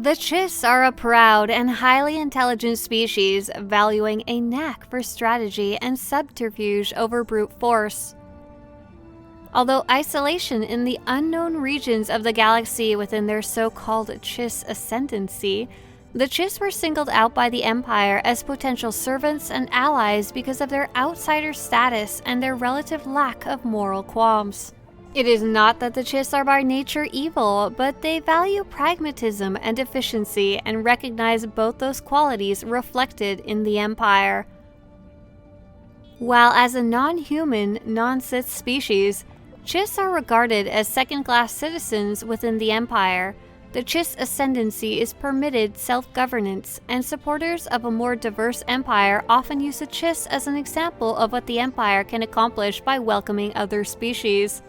The Chiss are a proud and highly intelligent species, valuing a knack for strategy and subterfuge over brute force. Although isolation in the unknown regions of the galaxy within their so-called Chiss Ascendancy, the Chiss were singled out by the Empire as potential servants and allies because of their outsider status and their relative lack of moral qualms. It is not that the Chiss are by nature evil, but they value pragmatism and efficiency and recognize both those qualities reflected in the Empire. While as a non-human, non-Sith species, Chiss are regarded as second-class citizens within the Empire, the Chiss Ascendancy is permitted self-governance, and supporters of a more diverse empire often use the Chiss as an example of what the Empire can accomplish by welcoming other species.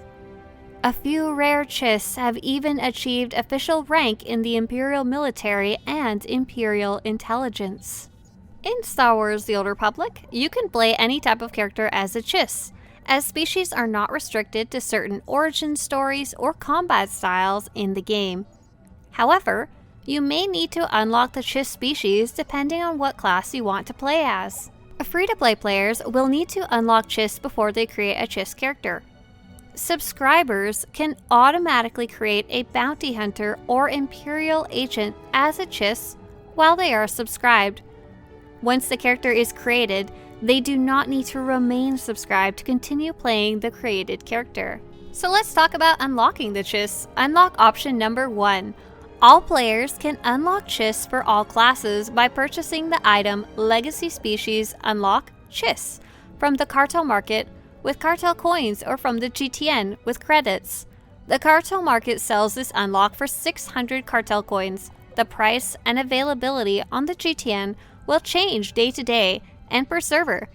A few rare Chiss have even achieved official rank in the Imperial military and Imperial Intelligence. In Star Wars: The Old Republic, you can play any type of character as a Chiss, as species are not restricted to certain origin stories or combat styles in the game. However, you may need to unlock the Chiss species depending on what class you want to play as. Free-to-play players will need to unlock Chiss before they create a Chiss character. Subscribers can automatically create a bounty hunter or Imperial agent as a Chiss while they are subscribed. Once the character is created, they do not need to remain subscribed to continue playing the created character. So let's talk about unlocking the Chiss. Unlock option number 1. All players can unlock Chiss for all classes by purchasing the item Legacy Species Unlock Chiss from the Cartel Market with Cartel Coins or from the GTN with credits. The Cartel Market sells this unlock for 600 Cartel Coins. The price and availability on the GTN will change day to day and per server,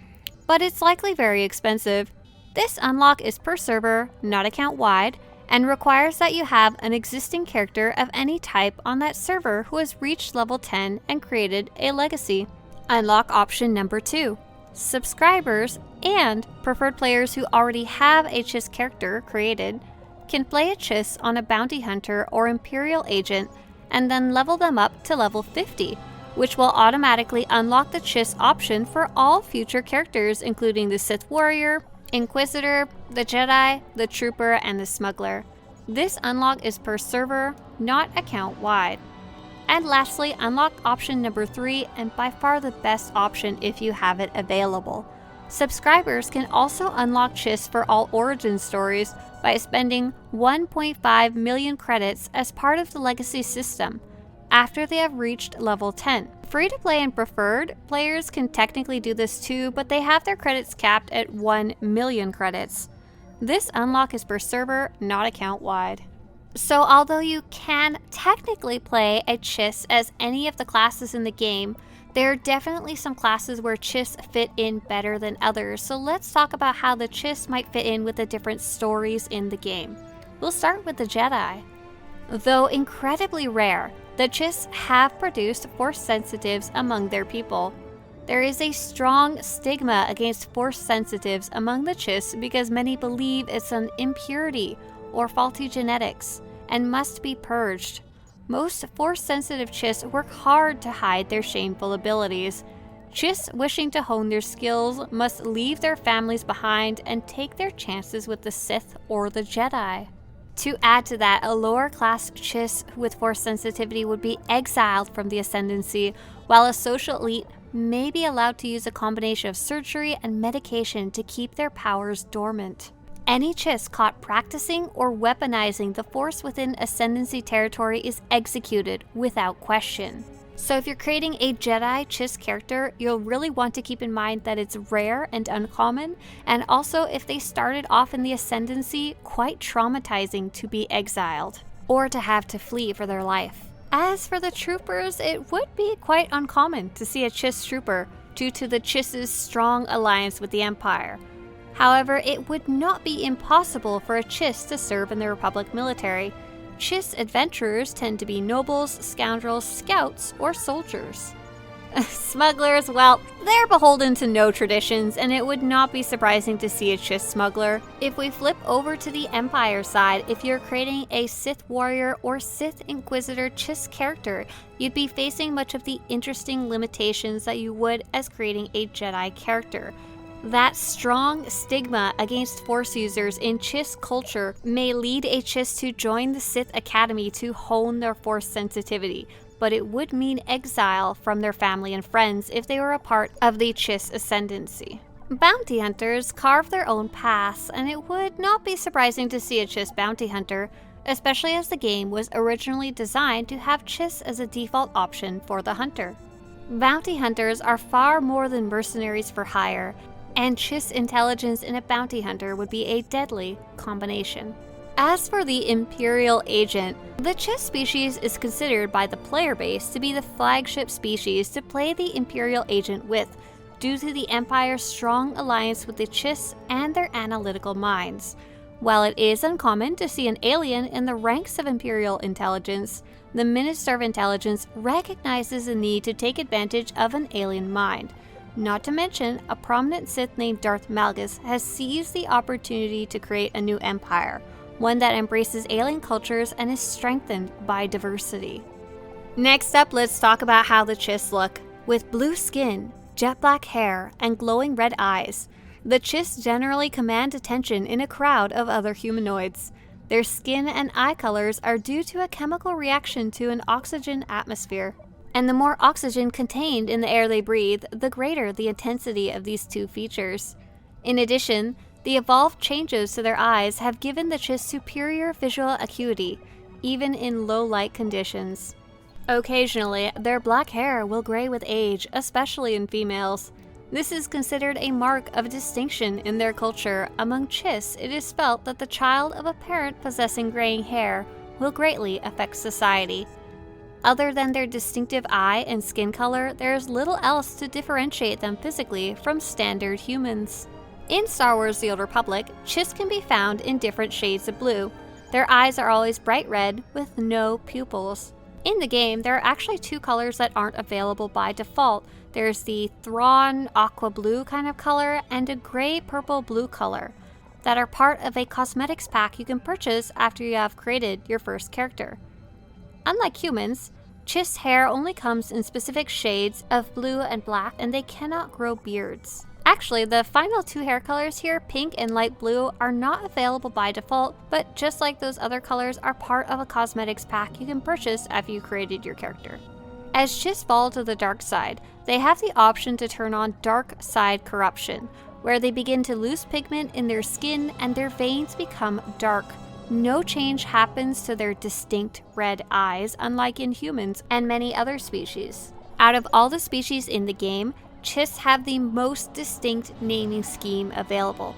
but it's likely very expensive. This unlock is per server, not account-wide, and requires that you have an existing character of any type on that server who has reached level 10 and created a legacy. Unlock option number 2. Subscribers and preferred players who already have a Chiss character created can play a Chiss on a bounty hunter or Imperial agent and then level them up to level 50, which will automatically unlock the Chiss option for all future characters, including the Sith Warrior, Inquisitor, the Jedi, the Trooper, and the Smuggler. This unlock is per server, not account-wide. And lastly, unlock option number 3, and by far the best option if you have it available. Subscribers can also unlock Chiss for all origin stories by spending 1.5 million credits as part of the legacy system after they have reached level 10. Free-to-play and preferred players can technically do this too, but they have their credits capped at 1 million credits. This unlock is per server, not account-wide. So although you can technically play a Chiss as any of the classes in the game, there are definitely some classes where Chiss fit in better than others, so let's talk about how the Chiss might fit in with the different stories in the game. We'll start with the Jedi. Though incredibly rare, the Chiss have produced Force sensitives among their people. There is a strong stigma against Force sensitives among the Chiss because many believe it's an impurity or faulty genetics and must be purged. Most Force-sensitive Chiss work hard to hide their shameful abilities. Chiss wishing to hone their skills must leave their families behind and take their chances with the Sith or the Jedi. To add to that, a lower class Chiss with Force sensitivity would be exiled from the Ascendancy, while a social elite may be allowed to use a combination of surgery and medication to keep their powers dormant. Any Chiss caught practicing or weaponizing the Force within Ascendancy territory is executed without question. So if you're creating a Jedi Chiss character, you'll really want to keep in mind that it's rare and uncommon, and also if they started off in the Ascendancy, quite traumatizing to be exiled, or to have to flee for their life. As for the troopers, it would be quite uncommon to see a Chiss trooper due to the Chiss's strong alliance with the Empire. However, it would not be impossible for a Chiss to serve in the Republic military. Chiss adventurers tend to be nobles, scoundrels, scouts, or soldiers. Smugglers, well, they're beholden to no traditions, and it would not be surprising to see a Chiss smuggler. If we flip over to the Empire side, if you're creating a Sith warrior or Sith Inquisitor Chiss character, you'd be facing much of the interesting limitations that you would as creating a Jedi character. That strong stigma against Force users in Chiss culture may lead a Chiss to join the Sith Academy to hone their Force sensitivity, but it would mean exile from their family and friends if they were a part of the Chiss Ascendancy. Bounty hunters carve their own paths, and it would not be surprising to see a Chiss bounty hunter, especially as the game was originally designed to have Chiss as a default option for the hunter. Bounty hunters are far more than mercenaries for hire, and Chiss intelligence in a bounty hunter would be a deadly combination. As for the Imperial Agent, the Chiss species is considered by the player base to be the flagship species to play the Imperial Agent with, due to the Empire's strong alliance with the Chiss and their analytical minds. While it is uncommon to see an alien in the ranks of Imperial Intelligence, the Minister of Intelligence recognizes the need to take advantage of an alien mind. Not to mention, a prominent Sith named Darth Malgus has seized the opportunity to create a new empire, one that embraces alien cultures and is strengthened by diversity. Next up, let's talk about how the Chiss look. With blue skin, jet black hair, and glowing red eyes, the Chiss generally command attention in a crowd of other humanoids. Their skin and eye colors are due to a chemical reaction to an oxygen atmosphere. And the more oxygen contained in the air they breathe, the greater the intensity of these two features. In addition, the evolved changes to their eyes have given the Chiss superior visual acuity, even in low light conditions. Occasionally, their black hair will gray with age, especially in females. This is considered a mark of distinction in their culture. Among Chiss, it is felt that the child of a parent possessing graying hair will greatly affect society. Other than their distinctive eye and skin color, there is little else to differentiate them physically from standard humans. In Star Wars: The Old Republic, Chiss can be found in different shades of blue. Their eyes are always bright red with no pupils. In the game, there are actually two colors that aren't available by default. There's the Thrawn aqua blue kind of color and a gray purple blue color that are part of a cosmetics pack you can purchase after you have created your first character. Unlike humans, Chiss hair only comes in specific shades of blue and black, and they cannot grow beards. Actually, the final two hair colors here, pink and light blue, are not available by default, but just like those other colors, are part of a cosmetics pack you can purchase after you created your character. As Chiss fall to the dark side, they have the option to turn on dark side corruption, where they begin to lose pigment in their skin and their veins become dark. No change happens to their distinct red eyes, unlike in humans and many other species. Out of all the species in the game, Chiss have the most distinct naming scheme available.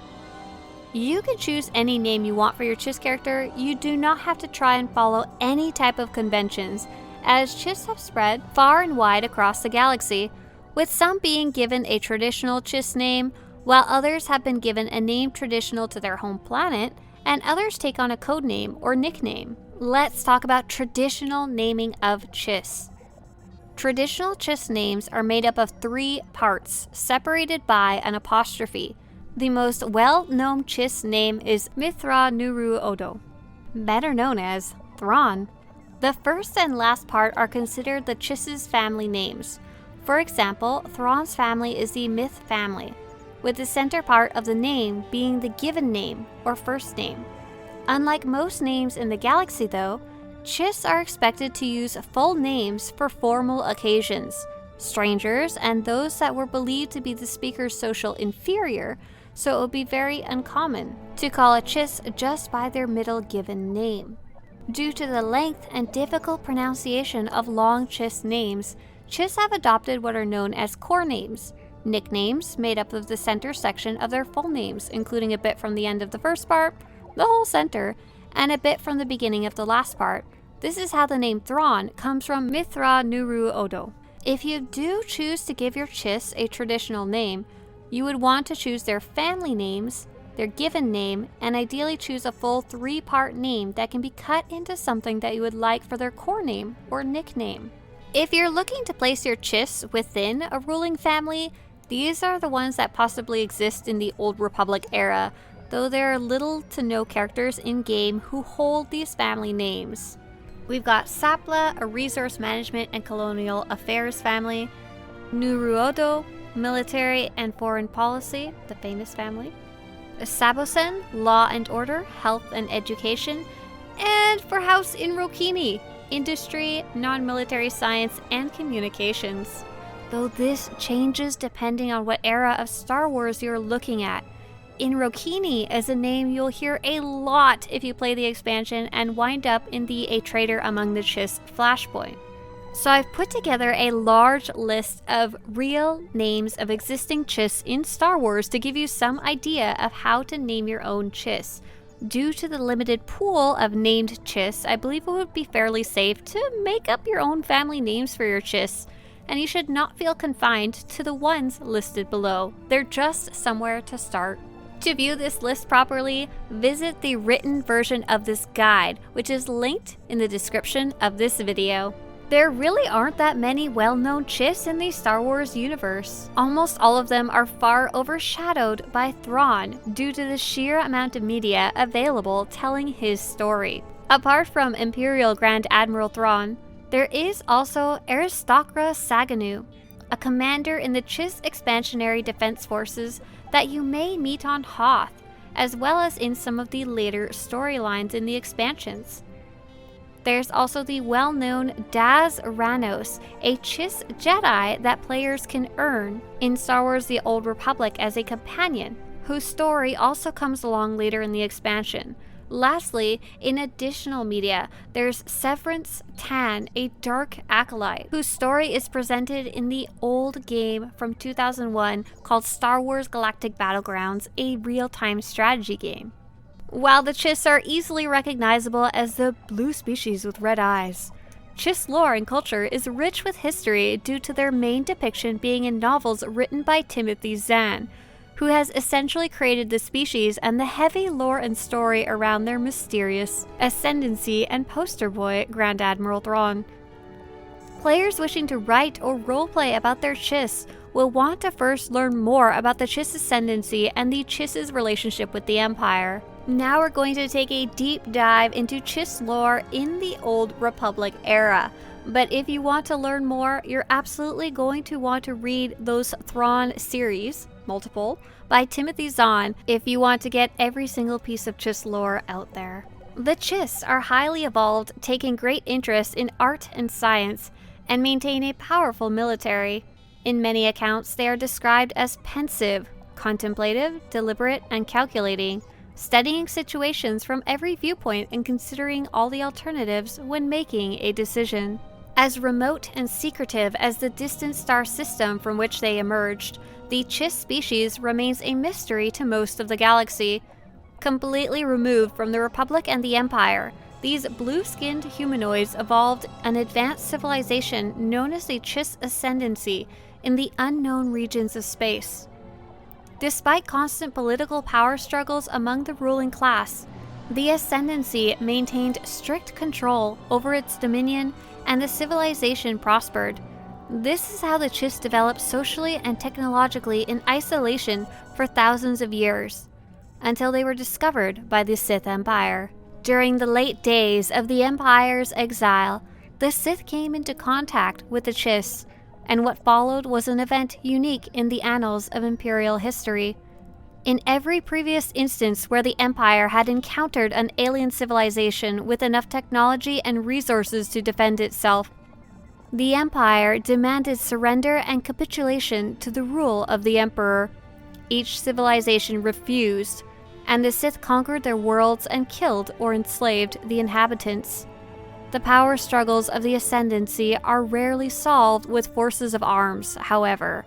You can choose any name you want for your Chiss character. You do not have to try and follow any type of conventions, as Chiss have spread far and wide across the galaxy, with some being given a traditional Chiss name, while others have been given a name traditional to their home planet, and others take on a code name or nickname. Let's talk about traditional naming of Chiss. Traditional Chiss names are made up of 3 parts, separated by an apostrophe. The most well-known Chiss name is Mithra Nuru Odo, better known as Thrawn. The first and last part are considered the Chiss's family names. For example, Thrawn's family is the Myth family, with the center part of the name being the given name or first name. Unlike most names in the galaxy though, Chiss are expected to use full names for formal occasions. Strangers and those that were believed to be the speaker's social inferior, so it would be very uncommon to call a Chiss just by their middle given name. Due to the length and difficult pronunciation of long Chiss names, Chiss have adopted what are known as core names, nicknames made up of the center section of their full names, including a bit from the end of the first part, the whole center, and a bit from the beginning of the last part. This is how the name Thrawn comes from Mithra Nuru Odo. If you do choose to give your Chiss a traditional name, you would want to choose their family names, their given name, and ideally choose a full 3-part name that can be cut into something that you would like for their core name or nickname. If you're looking to place your Chiss within a ruling family, these are the ones that possibly exist in the Old Republic era, though there are little to no characters in-game who hold these family names. We've got Sapla, a resource management and colonial affairs family, Nuruodo, military and foreign policy, the famous family, Sabosen, law and order, health and education, and for House Inrokini, industry, non-military science, and communications. Though this changes depending on what era of Star Wars you're looking at. Inrokini is a name you'll hear a lot if you play the expansion and wind up in the A Traitor Among the Chiss flashpoint. So I've put together a large list of real names of existing Chiss in Star Wars to give you some idea of how to name your own Chiss. Due to the limited pool of named Chiss, I believe it would be fairly safe to make up your own family names for your Chiss, and you should not feel confined to the ones listed below. They're just somewhere to start. To view this list properly, visit the written version of this guide, which is linked in the description of this video. There really aren't that many well-known Chiss in the Star Wars universe. Almost all of them are far overshadowed by Thrawn due to the sheer amount of media available telling his story. Apart from Imperial Grand Admiral Thrawn, there is also Aristocra Saganu, a commander in the Chiss Expansionary Defense Forces that you may meet on Hoth, as well as in some of the later storylines in the expansions. There's also the well-known Daz Ranos, a Chiss Jedi that players can earn in Star Wars The Old Republic as a companion, whose story also comes along later in the expansion. Lastly, in additional media, there's Severance Tan, a dark acolyte, whose story is presented in the old game from 2001 called Star Wars Galactic Battlegrounds, a real-time strategy game. While the Chiss are easily recognizable as the blue species with red eyes, Chiss lore and culture is rich with history due to their main depiction being in novels written by Timothy Zahn, who has essentially created the species and the heavy lore and story around their mysterious ascendancy and poster boy, Grand Admiral Thrawn. Players wishing to write or roleplay about their Chiss will want to first learn more about the Chiss Ascendancy and the Chiss's relationship with the Empire. Now we're going to take a deep dive into Chiss lore in the Old Republic era. But if you want to learn more, you're absolutely going to want to read those Thrawn series, multiple, by Timothy Zahn if you want to get every single piece of Chiss lore out there. The Chiss are highly evolved, taking great interest in art and science, and maintain a powerful military. In many accounts, they are described as pensive, contemplative, deliberate, and calculating, studying situations from every viewpoint and considering all the alternatives when making a decision. As remote and secretive as the distant star system from which they emerged, the Chiss species remains a mystery to most of the galaxy. Completely removed from the Republic and the Empire, these blue-skinned humanoids evolved an advanced civilization known as the Chiss Ascendancy in the unknown regions of space. Despite constant political power struggles among the ruling class, the Ascendancy maintained strict control over its dominion and the civilization prospered. This is how the Chiss developed socially and technologically in isolation for thousands of years, until they were discovered by the Sith Empire. During the late days of the Empire's exile, the Sith came into contact with the Chiss, and what followed was an event unique in the annals of Imperial history. In every previous instance where the Empire had encountered an alien civilization with enough technology and resources to defend itself, the Empire demanded surrender and capitulation to the rule of the Emperor. Each civilization refused, and the Sith conquered their worlds and killed or enslaved the inhabitants. The power struggles of the Ascendancy are rarely solved with forces of arms, however,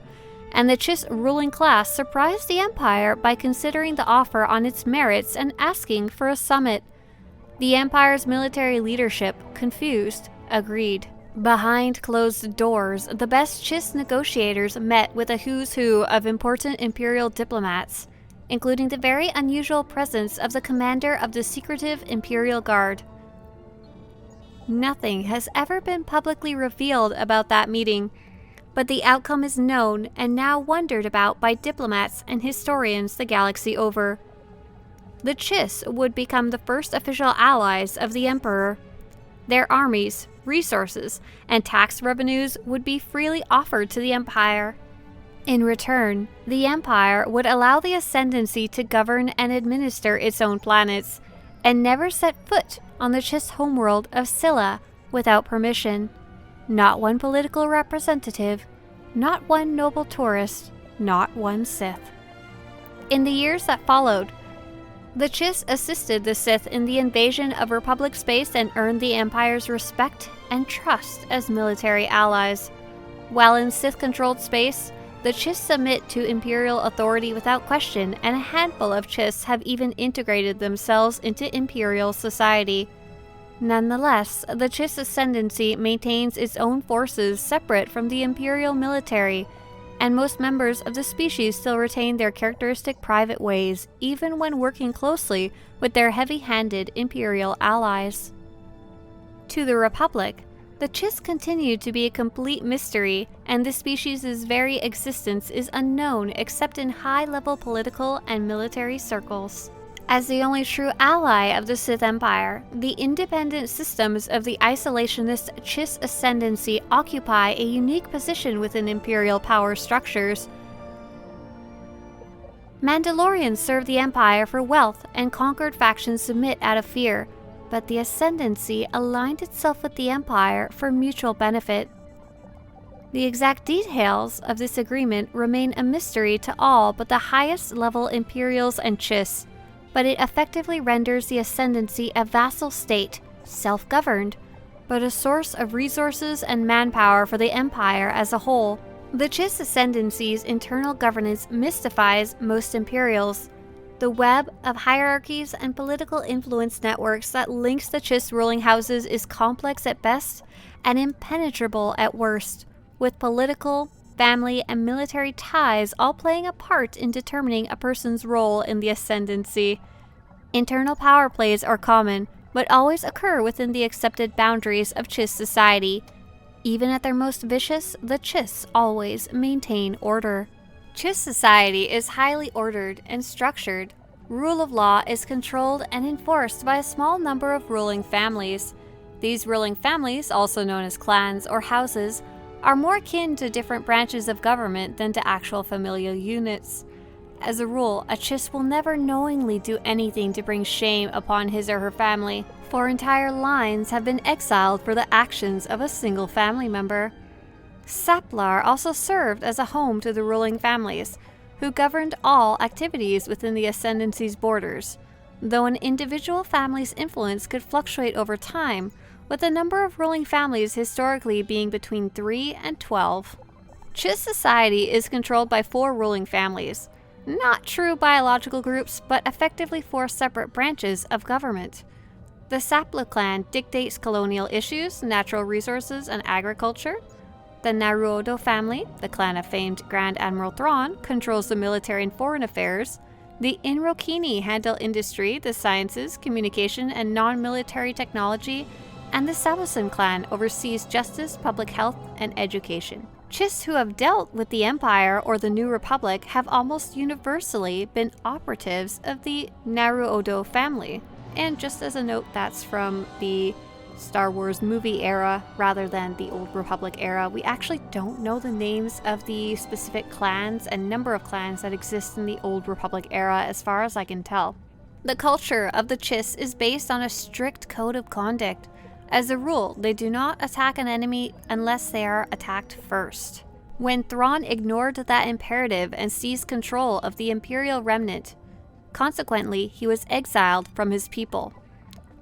and the Chiss ruling class surprised the Empire by considering the offer on its merits and asking for a summit. The Empire's military leadership, confused, agreed. Behind closed doors, the best Chiss negotiators met with a who's who of important Imperial diplomats, including the very unusual presence of the commander of the secretive Imperial Guard. Nothing has ever been publicly revealed about that meeting, but the outcome is known and now wondered about by diplomats and historians the galaxy over. The Chiss would become the first official allies of the Emperor. Their armies, resources, and tax revenues would be freely offered to the Empire. In return, the Empire would allow the Ascendancy to govern and administer its own planets, and never set foot on the Chiss homeworld of Scylla without permission. Not one political representative, not one noble tourist, not one Sith. In the years that followed, the Chiss assisted the Sith in the invasion of Republic space and earned the Empire's respect and trust as military allies. While in Sith-controlled space, the Chiss submit to Imperial authority without question, and a handful of Chiss have even integrated themselves into Imperial society. Nonetheless, the Chiss Ascendancy maintains its own forces separate from the Imperial military, and most members of the species still retain their characteristic private ways, even when working closely with their heavy-handed Imperial allies. To the Republic, the Chiss continue to be a complete mystery, and the species' very existence is unknown except in high-level political and military circles. As the only true ally of the Sith Empire, the independent systems of the isolationist Chiss Ascendancy occupy a unique position within Imperial power structures. Mandalorians serve the Empire for wealth, and conquered factions submit out of fear, but the Ascendancy aligned itself with the Empire for mutual benefit. The exact details of this agreement remain a mystery to all but the highest-level Imperials and Chiss, but it effectively renders the Ascendancy a vassal state, self-governed, but a source of resources and manpower for the Empire as a whole. The Chiss Ascendancy's internal governance mystifies most Imperials. The web of hierarchies and political influence networks that links the Chiss ruling houses is complex at best and impenetrable at worst, with political, family, and military ties all playing a part in determining a person's role in the Ascendancy. Internal power plays are common, but always occur within the accepted boundaries of Chiss society. Even at their most vicious, the Chiss always maintain order. Chiss society is highly ordered and structured. Rule of law is controlled and enforced by a small number of ruling families. These ruling families, also known as clans or houses, are more akin to different branches of government than to actual familial units. As a rule, a Chiss will never knowingly do anything to bring shame upon his or her family, for entire lines have been exiled for the actions of a single family member. SWTOR also served as a home to the ruling families, who governed all activities within the Ascendancy's borders, though an individual family's influence could fluctuate over time, with the number of ruling families historically being between 3 and 12. Chiss society is controlled by 4 ruling families, not true biological groups, but effectively 4 separate branches of government. The Sapla clan dictates colonial issues, natural resources, and agriculture. The Naruodo family, the clan of famed Grand Admiral Thrawn, controls the military and foreign affairs. The Inrokini handle industry, the sciences, communication, and non-military technology, and the Sawasan clan oversees justice, public health, and education. Chiss who have dealt with the Empire or the New Republic have almost universally been operatives of the Naruodo family. And just as a note, that's from the Star Wars movie era rather than the Old Republic era. We actually don't know the names of the specific clans and number of clans that exist in the Old Republic era as far as I can tell. The culture of the Chiss is based on a strict code of conduct. As a rule, they do not attack an enemy unless they are attacked first. When Thrawn ignored that imperative and seized control of the Imperial remnant, consequently, he was exiled from his people.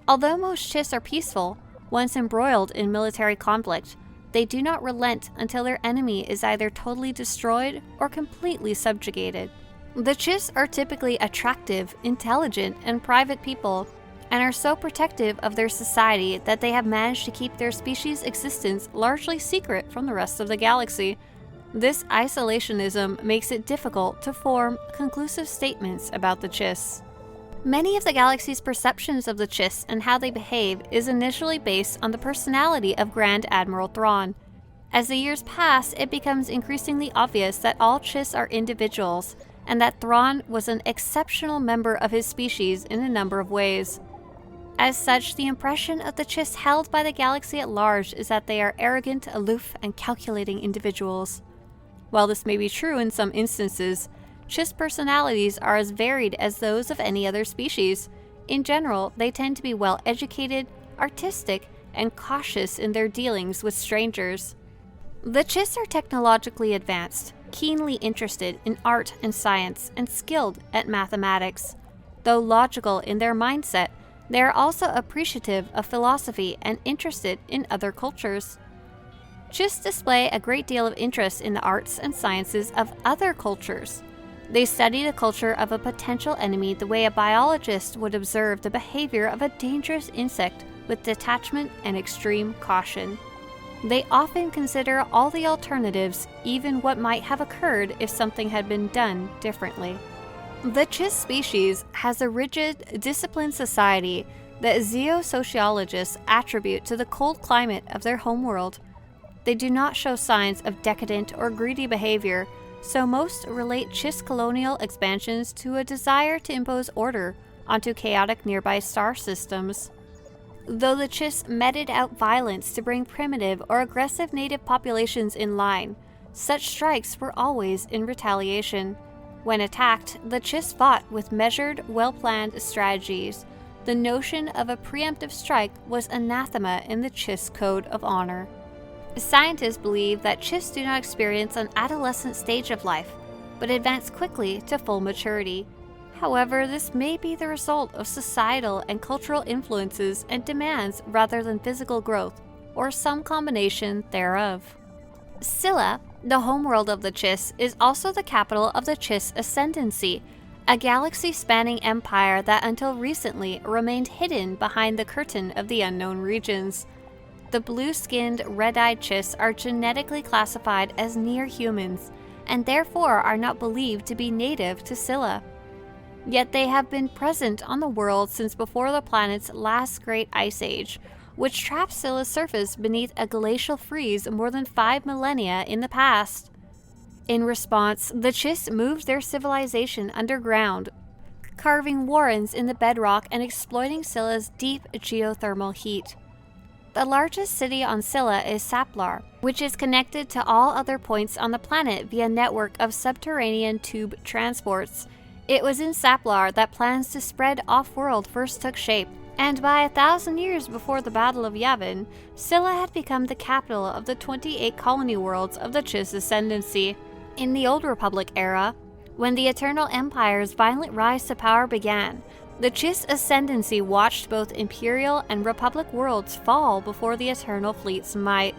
Although most Chiss are peaceful, once embroiled in military conflict, they do not relent until their enemy is either totally destroyed or completely subjugated. The Chiss are typically attractive, intelligent, and private people, and are so protective of their society that they have managed to keep their species' existence largely secret from the rest of the galaxy. This isolationism makes it difficult to form conclusive statements about the Chiss. Many of the galaxy's perceptions of the Chiss and how they behave is initially based on the personality of Grand Admiral Thrawn. As the years pass, it becomes increasingly obvious that all Chiss are individuals, and that Thrawn was an exceptional member of his species in a number of ways. As such, the impression of the Chiss held by the galaxy at large is that they are arrogant, aloof, and calculating individuals. While this may be true in some instances, Chiss personalities are as varied as those of any other species. In general, they tend to be well-educated, artistic, and cautious in their dealings with strangers. The Chiss are technologically advanced, keenly interested in art and science, and skilled at mathematics. Though logical in their mindset, they are also appreciative of philosophy and interested in other cultures. Chiss display a great deal of interest in the arts and sciences of other cultures. They study the culture of a potential enemy the way a biologist would observe the behavior of a dangerous insect with detachment and extreme caution. They often consider all the alternatives, even what might have occurred if something had been done differently. The Chiss species has a rigid, disciplined society that zoosociologists attribute to the cold climate of their homeworld. They do not show signs of decadent or greedy behavior, so most relate Chiss colonial expansions to a desire to impose order onto chaotic nearby star systems. Though the Chiss meted out violence to bring primitive or aggressive native populations in line, such strikes were always in retaliation. When attacked, the Chiss fought with measured, well-planned strategies. The notion of a preemptive strike was anathema in the Chiss Code of Honor. Scientists believe that Chiss do not experience an adolescent stage of life, but advance quickly to full maturity. However, this may be the result of societal and cultural influences and demands rather than physical growth, or some combination thereof. Scylla, the homeworld of the Chiss, is also the capital of the Chiss Ascendancy, a galaxy-spanning empire that until recently remained hidden behind the curtain of the unknown regions. The blue-skinned, red-eyed Chiss are genetically classified as near-humans, and therefore are not believed to be native to Scylla. Yet they have been present on the world since before the planet's last great ice age, which trapped Scylla's surface beneath a glacial freeze more than 5 millennia in the past. In response, the Chiss moved their civilization underground, carving warrens in the bedrock and exploiting Scylla's deep geothermal heat. The largest city on Scylla is Saplar, which is connected to all other points on the planet via a network of subterranean tube transports. It was in Saplar that plans to spread off-world first took shape, and by 1,000 years before the Battle of Yavin, Scylla had become the capital of the 28 colony worlds of the Chiss Ascendancy. In the Old Republic era, when the Eternal Empire's violent rise to power began, the Chiss Ascendancy watched both Imperial and Republic worlds fall before the Eternal Fleet's might.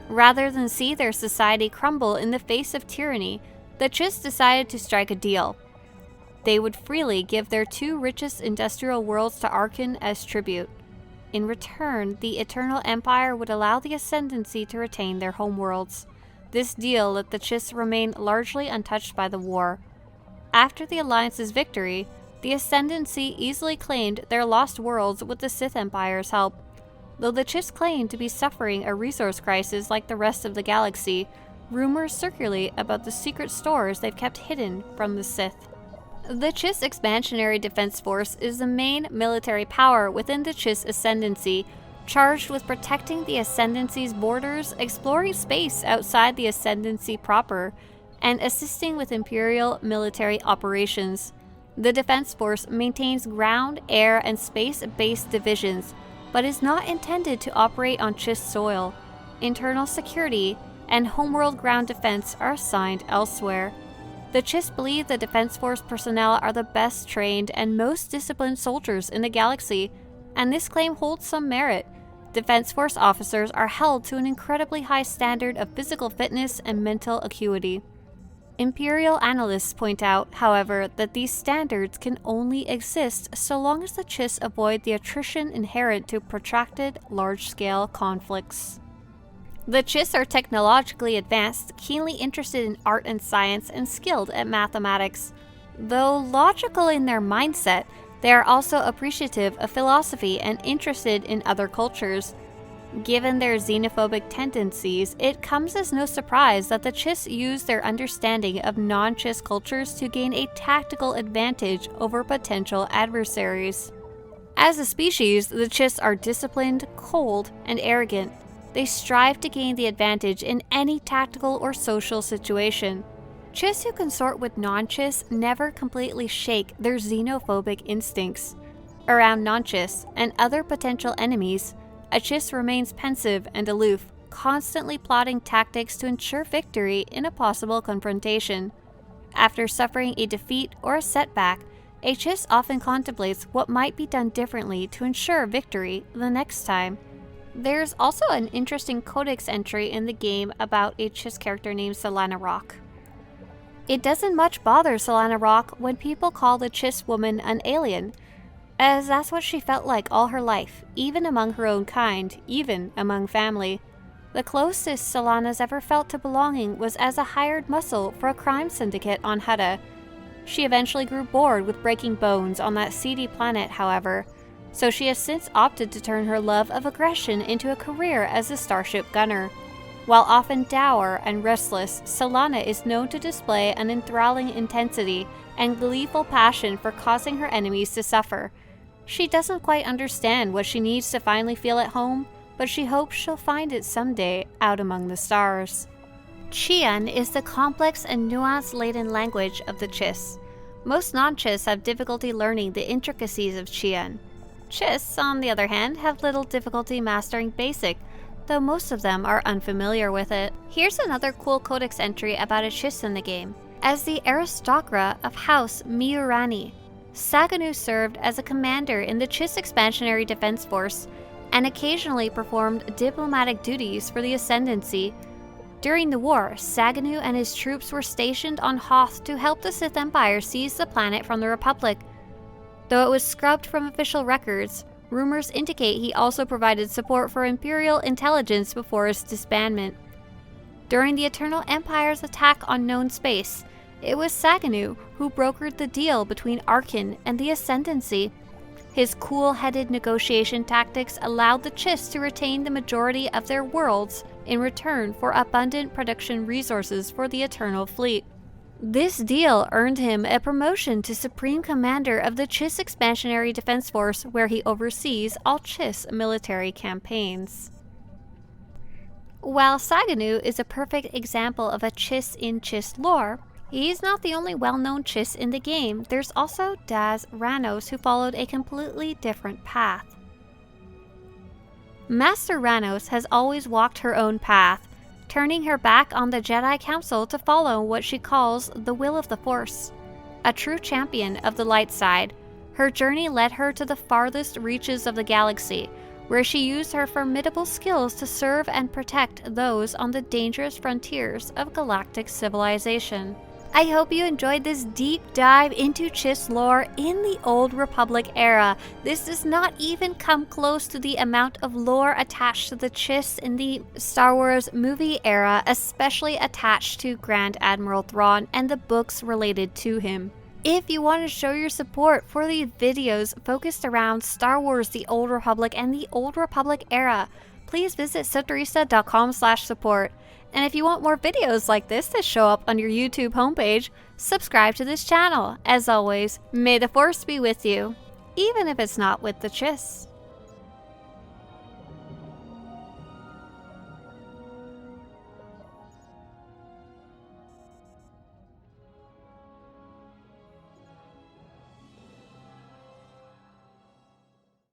Rather than see their society crumble in the face of tyranny, the Chiss decided to strike a deal. They would freely give their 2 richest industrial worlds to Arkan as tribute. In return, the Eternal Empire would allow the Ascendancy to retain their homeworlds. This deal let the Chiss remain largely untouched by the war. After the Alliance's victory, the Ascendancy easily claimed their lost worlds with the Sith Empire's help. Though the Chiss claimed to be suffering a resource crisis like the rest of the galaxy, rumors circulate about the secret stores they've kept hidden from the Sith. The Chiss Expansionary Defense Force is the main military power within the Chiss Ascendancy, charged with protecting the Ascendancy's borders, exploring space outside the Ascendancy proper, and assisting with Imperial military operations. The Defense Force maintains ground, air, and space-based divisions, but is not intended to operate on Chiss soil. Internal security and homeworld ground defense are assigned elsewhere. The Chiss believe the Defense Force personnel are the best trained and most disciplined soldiers in the galaxy, and this claim holds some merit. Defense Force officers are held to an incredibly high standard of physical fitness and mental acuity. Imperial analysts point out, however, that these standards can only exist so long as the Chiss avoid the attrition inherent to protracted, large-scale conflicts. The Chiss are technologically advanced, keenly interested in art and science, and skilled at mathematics. Though logical in their mindset, They are also appreciative of philosophy and interested in other cultures. Given their xenophobic tendencies, it comes as no surprise that the Chiss use their understanding of non-Chiss cultures to gain a tactical advantage over potential adversaries. As a species, the Chiss are disciplined, cold, and arrogant. They strive to gain the advantage in any tactical or social situation. Chiss who consort with non-Chiss never completely shake their xenophobic instincts. Around non-Chiss and other potential enemies, a Chiss remains pensive and aloof, constantly plotting tactics to ensure victory in a possible confrontation. After suffering a defeat or a setback, a Chiss often contemplates what might be done differently to ensure victory the next time. There's also an interesting codex entry in the game about a Chiss character named Solana Rock. It doesn't much bother Solana Rock when people call the Chiss woman an alien, as that's what she felt like all her life, even among her own kind, even among family. The closest Solana's ever felt to belonging was as a hired muscle for a crime syndicate on Hutta. She eventually grew bored with breaking bones on that seedy planet, however, so she has since opted to turn her love of aggression into a career as a starship gunner. While often dour and restless, Solana is known to display an enthralling intensity and gleeful passion for causing her enemies to suffer. She doesn't quite understand what she needs to finally feel at home, but she hopes she'll find it someday out among the stars. Qian is the complex and nuance-laden language of the Chiss. Most non-Chiss have difficulty learning the intricacies of Qian. Chiss, on the other hand, have little difficulty mastering Basic, though most of them are unfamiliar with it. Here's another cool codex entry about a Chiss in the game. As the aristocrat of House Miurani, Saganu served as a commander in the Chiss Expansionary Defense Force and occasionally performed diplomatic duties for the Ascendancy. During the war, Saganu and his troops were stationed on Hoth to help the Sith Empire seize the planet from the Republic. Though it was scrubbed from official records, rumors indicate he also provided support for Imperial Intelligence before his disbandment. During the Eternal Empire's attack on known space, it was Saganu who brokered the deal between Arkin and the Ascendancy. His cool-headed negotiation tactics allowed the Chiss to retain the majority of their worlds in return for abundant production resources for the Eternal Fleet. This deal earned him a promotion to Supreme Commander of the Chiss Expansionary Defense Force, where he oversees all Chiss military campaigns. While Saganu is a perfect example of a Chiss in Chiss lore, he's not the only well-known Chiss in the game. There's also Daz Ranos, who followed a completely different path. Master Ranos has always walked her own path, turning her back on the Jedi Council to follow what she calls the will of the Force. A true champion of the light side, her journey led her to the farthest reaches of the galaxy, where she used her formidable skills to serve and protect those on the dangerous frontiers of galactic civilization. I hope you enjoyed this deep dive into Chiss lore in the Old Republic era. This does not even come close to the amount of lore attached to the Chiss in the Star Wars movie era, especially attached to Grand Admiral Thrawn and the books related to him. If you want to show your support for these videos focused around Star Wars, the Old Republic, and the Old Republic era, please visit subterfuge.com/support. And if you want more videos like this that show up on your YouTube homepage, subscribe to this channel. As always, may the Force be with you, even if it's not with the Chiss.